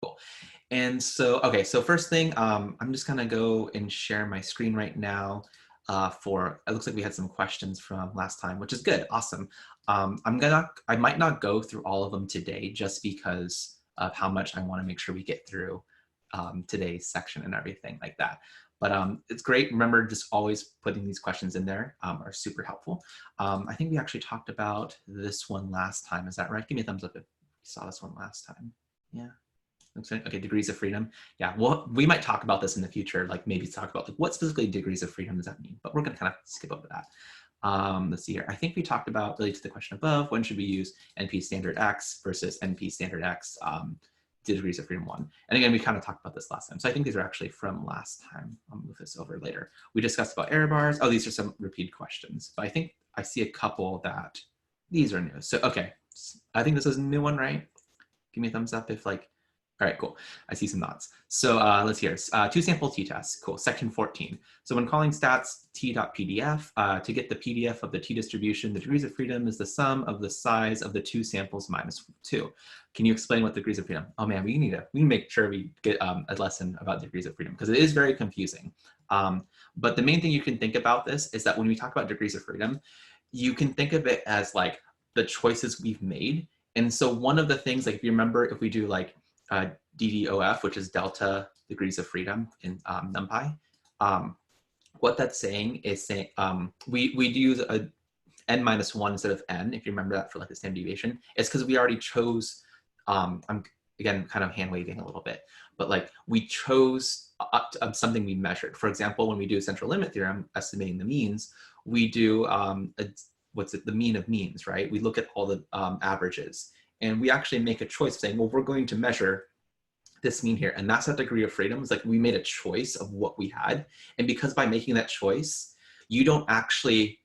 Cool. And so, okay, so first thing, I'm just gonna go and share my screen right now it looks like we had some questions from last time, which is good, awesome. I might not go through all of them today just because of how much I wanna make sure we get through today's section and everything like that. But it's great. Remember, just always putting these questions in there are super helpful. I think we actually talked about this one last time. Is that right? Give me a thumbs up if you saw this one last time. Yeah. Okay, degrees of freedom. Yeah, well, we might talk about this in the future, like maybe talk about like what specifically degrees of freedom does that mean, but we're gonna kind of skip over that. Let's see here. I think we talked about, related to the question above, when should we use NP standard X versus NP standard X degrees of freedom 1. And again, we kind of talked about this last time. So I think these are actually from last time. I'll move this over later. We discussed about error bars. Oh, these are some repeat questions, but I think I see a couple that these are new. So, okay, I think this is a new one, right? Give me a thumbs up if like, all right, cool. I see some nods. So let's hear two sample t-tests. Cool, section 14. So when calling stats t.pdf, to get the PDF of the t-distribution, the degrees of freedom is the sum of the size of the two samples minus 2. Can you explain what degrees of freedom? Oh man, we need to make sure we get a lesson about degrees of freedom because it is very confusing. But the main thing you can think about this is that when we talk about degrees of freedom, you can think of it as like the choices we've made. And so one of the things, like if you remember, if we do like DDOF, which is delta degrees of freedom in NumPy. What that's saying is saying we use a n-1 instead of n, if you remember that for like the standard deviation. It's because we already chose, I'm again kind of hand waving a little bit, but like we chose something we measured. For example, when we do a central limit theorem, estimating the means, we do the mean of means, right? We look at all the averages. And we actually make a choice saying, well, we're going to measure this mean here. And that's that degree of freedom. It's like we made a choice of what we had. And because by making that choice, you don't actually,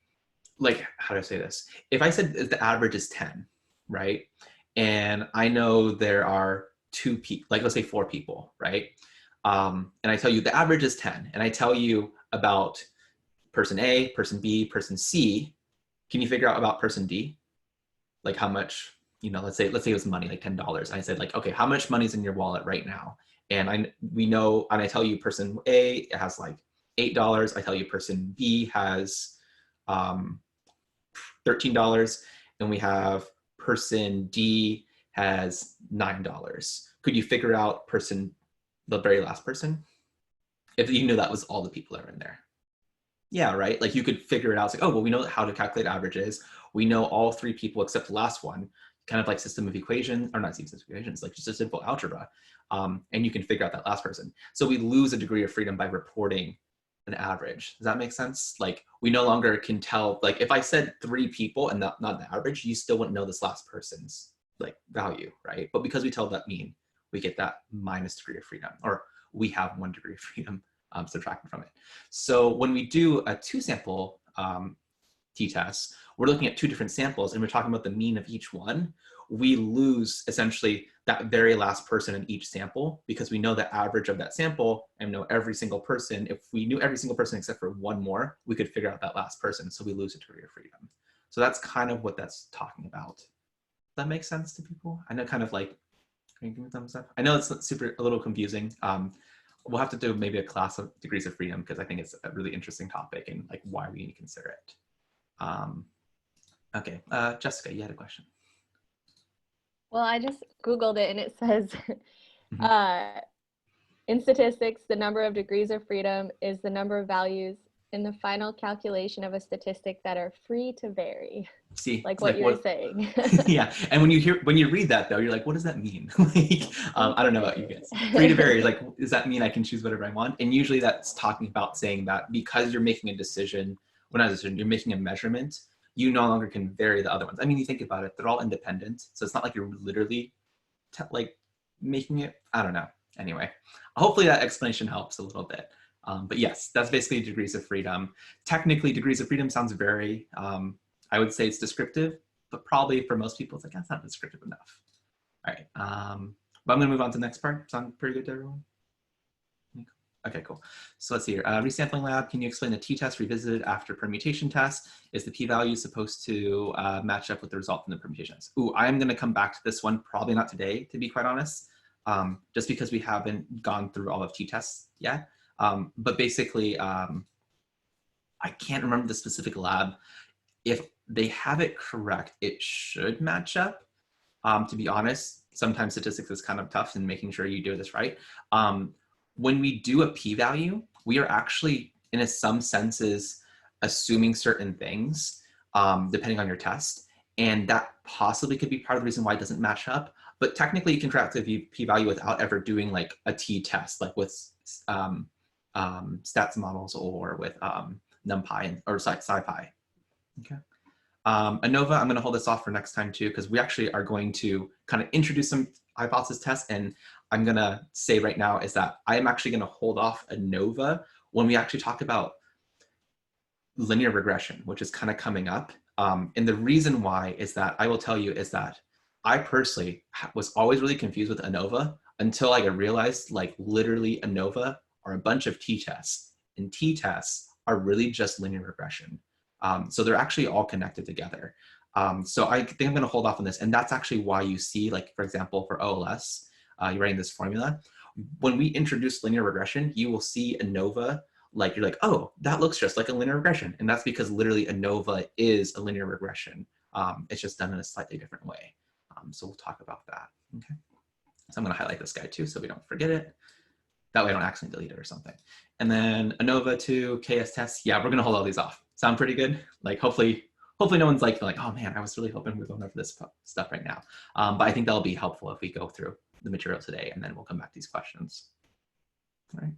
like, how do I say this? If I said the average is 10, right? And I know there are 2 people, like let's say 4 people, right? And I tell you the average is 10. And I tell you about person A, person B, person C. Can you figure out about person D? Like how much, you know, let's say it was money, like $10. And I said like, okay, how much money is in your wallet right now? And we know, and I tell you person A has like $8. I tell you person B has $13. And we have person D has $9. Could you figure out the very last person? If you knew that was all the people that are in there. Yeah, right? Like you could figure it out. It's like, oh, well, we know how to calculate averages. We know all 3 people except the last one, kind of like system of equations, or not system of equations, like just a simple algebra. And you can figure out that last person. So we lose a degree of freedom by reporting an average. Does that make sense? Like we no longer can tell, like if I said 3 people and not the average, you still wouldn't know this last person's like value, right? But because we tell that mean, we get that minus degree of freedom, or we have 1 degree of freedom subtracted from it. So when we do a 2 sample t-test, we're looking at 2 different samples and we're talking about the mean of each one. We lose essentially that very last person in each sample because we know the average of that sample and know every single person. If we knew every single person except for 1 more, we could figure out that last person. So we lose a degree of freedom. So that's kind of what that's talking about. Does that make sense to people? I know kind of like, can you give me a thumbs up? I know it's a little confusing. We'll have to do maybe a class of degrees of freedom because I think it's a really interesting topic and like why we need to consider it. Okay, Jessica, you had a question. Well, I just Googled it and it says, in statistics, the number of degrees of freedom is the number of values in the final calculation of a statistic that are free to vary. See, like what you're saying. Yeah, and when you read that though, you're like, what does that mean? Like, I don't know about you guys. Free to vary, like, does that mean I can choose whatever I want? And usually that's talking about saying that because you're making a decision, well, not a decision, you're making a measurement, you no longer can vary the other ones. I mean, you think about it, they're all independent. So it's not like you're literally like making it, I don't know. Anyway, hopefully that explanation helps a little bit. But yes, that's basically degrees of freedom. Technically, degrees of freedom sounds very, I would say it's descriptive, but probably for most people, it's like, that's not descriptive enough. All right, but I'm gonna move on to the next part. Sound pretty good to everyone? Okay, cool. So let's see here. Resampling lab, can you explain the t-test revisited after permutation test? Is the p-value supposed to match up with the result from the permutation test? Ooh, I'm gonna come back to this one, probably not today, to be quite honest. just because we haven't gone through all of t-tests yet. But basically, I can't remember the specific lab. If they have it correct, it should match up. To be honest, sometimes statistics is kind of tough in making sure you do this right. When we do a p-value, we are actually, in some senses, assuming certain things, depending on your test. And that possibly could be part of the reason why it doesn't match up. But technically, you can track the p-value without ever doing like a t-test, like with stats models or with NumPy or SciPy. Okay. ANOVA, I'm going to hold this off for next time too, because we actually are going to kind of introduce some hypothesis tests. And I'm going to say right now is that I am actually going to hold off ANOVA when we actually talk about linear regression, which is kind of coming up. And the reason why is that I will tell you is that I personally was always really confused with ANOVA until I realized like literally ANOVA are a bunch of t-tests, and t-tests are really just linear regression. So they're actually all connected together. So I think I'm going to hold off on this. And that's actually why you see, like, for example, for OLS, you're writing this formula. When we introduce linear regression, you will see ANOVA, like, you're like, oh, that looks just like a linear regression. And that's because literally ANOVA is a linear regression. It's just done in a slightly different way. So we'll talk about that. Okay. So I'm going to highlight this guy too, so we don't forget it. That way I don't accidentally delete it or something. And then ANOVA 2, KS tests. Yeah, we're going to hold all these off. Sound pretty good? Like hopefully no one's like, oh man, I was really hoping we were going over this stuff right now. But I think that'll be helpful if we go through the material today, and then we'll come back to these questions. All right.